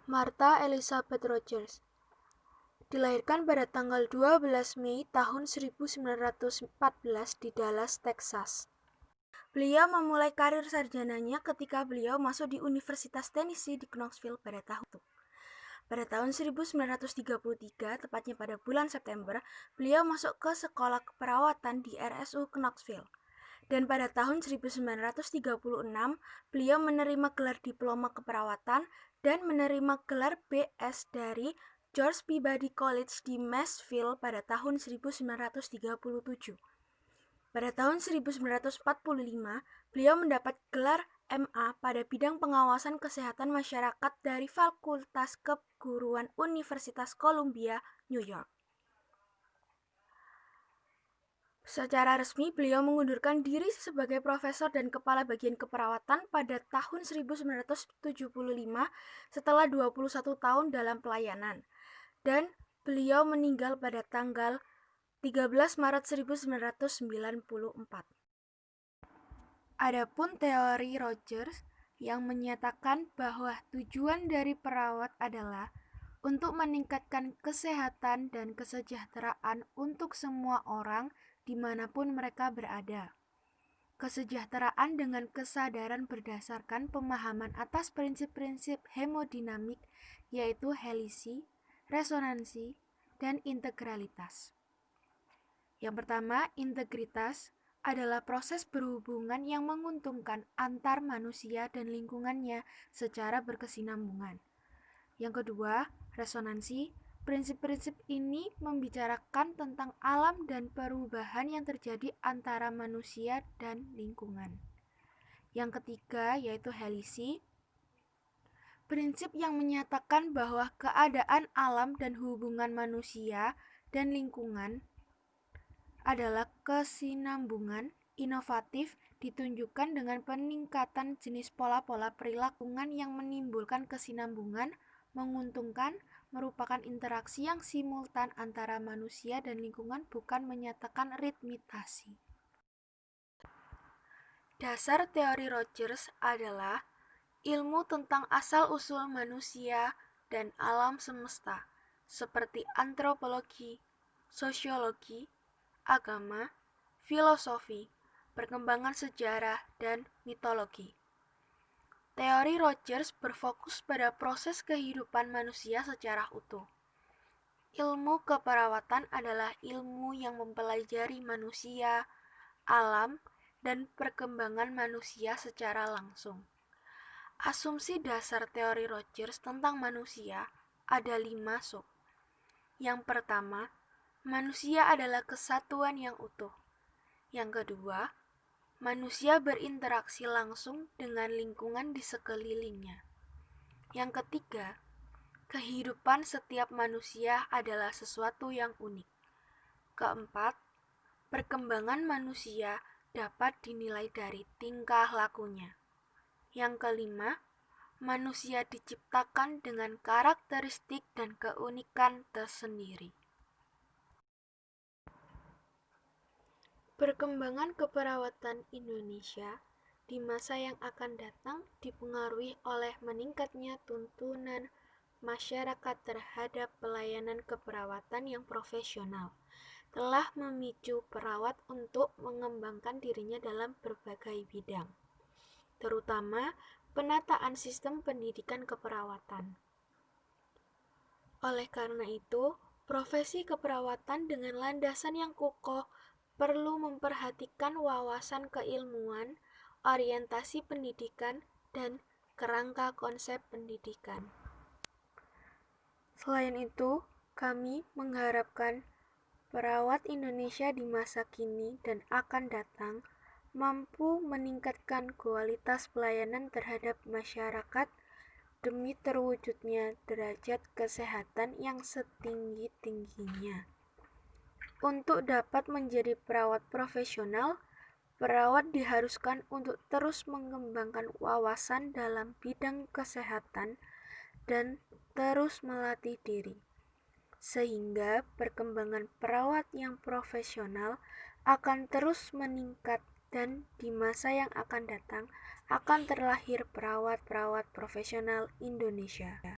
Martha Elizabeth Rogers dilahirkan pada tanggal 12 Mei tahun 1914 di Dallas, Texas. Beliau memulai karir sarjananya ketika beliau masuk di Universitas Tennessee di Knoxville pada tahun itu. Pada tahun 1933, tepatnya pada bulan September, beliau masuk ke sekolah keperawatan di RSU Knoxville. Dan pada tahun 1936, beliau menerima gelar diploma keperawatan dan menerima gelar BS dari George Peabody College di Nashville pada tahun 1937. Pada tahun 1945, beliau mendapat gelar MA pada bidang pengawasan kesehatan masyarakat dari Fakultas Keguruan Universitas Columbia, New York. Secara resmi, beliau mengundurkan diri sebagai profesor dan kepala bagian keperawatan pada tahun 1975 setelah 21 tahun dalam pelayanan. Dan beliau meninggal pada tanggal 13 Maret 1994. Adapun teori Rogers yang menyatakan bahwa tujuan dari perawat adalah untuk meningkatkan kesehatan dan kesejahteraan untuk semua orang dimanapun mereka berada. Kesejahteraan dengan kesadaran berdasarkan pemahaman atas prinsip-prinsip hemodinamik, yaitu helisi, resonansi, dan integralitas. Yang pertama, integritas adalah proses berhubungan yang menguntungkan antar manusia dan lingkungannya secara berkesinambungan. Yang kedua, resonansi. Prinsip-prinsip ini membicarakan tentang alam dan perubahan yang terjadi antara manusia dan lingkungan. Yang ketiga, yaitu helisi. Prinsip yang menyatakan bahwa keadaan alam dan hubungan manusia dan lingkungan adalah kesinambungan, inovatif, ditunjukkan dengan peningkatan jenis pola-pola perilaku yang menimbulkan kesinambungan, menguntungkan, merupakan interaksi yang simultan antara manusia dan lingkungan, bukan menyatakan ritmitasi. Dasar teori Rogers adalah ilmu tentang asal-usul manusia dan alam semesta, seperti antropologi, sosiologi, agama, filosofi, perkembangan sejarah, dan mitologi. Teori Rogers berfokus pada proses kehidupan manusia secara utuh. Ilmu keperawatan adalah ilmu yang mempelajari manusia, alam, dan perkembangan manusia secara langsung. Asumsi dasar teori Rogers tentang manusia ada 5 sub. Yang pertama, manusia adalah kesatuan yang utuh. Yang kedua, manusia berinteraksi langsung dengan lingkungan di sekelilingnya. Yang ketiga, kehidupan setiap manusia adalah sesuatu yang unik. Keempat, perkembangan manusia dapat dinilai dari tingkah lakunya. Yang kelima, manusia diciptakan dengan karakteristik dan keunikan tersendiri. Perkembangan keperawatan Indonesia di masa yang akan datang dipengaruhi oleh meningkatnya tuntunan masyarakat terhadap pelayanan keperawatan yang profesional, telah memicu perawat untuk mengembangkan dirinya dalam berbagai bidang, terutama penataan sistem pendidikan keperawatan. Oleh karena itu, profesi keperawatan dengan landasan yang kokoh perlu memperhatikan wawasan keilmuan, orientasi pendidikan, dan kerangka konsep pendidikan. Selain itu, kami mengharapkan perawat Indonesia di masa kini dan akan datang mampu meningkatkan kualitas pelayanan terhadap masyarakat demi terwujudnya derajat kesehatan yang setinggi-tingginya. Untuk dapat menjadi perawat profesional, perawat diharuskan untuk terus mengembangkan wawasan dalam bidang kesehatan dan terus melatih diri, sehingga perkembangan perawat yang profesional akan terus meningkat dan di masa yang akan datang akan terlahir perawat-perawat profesional Indonesia.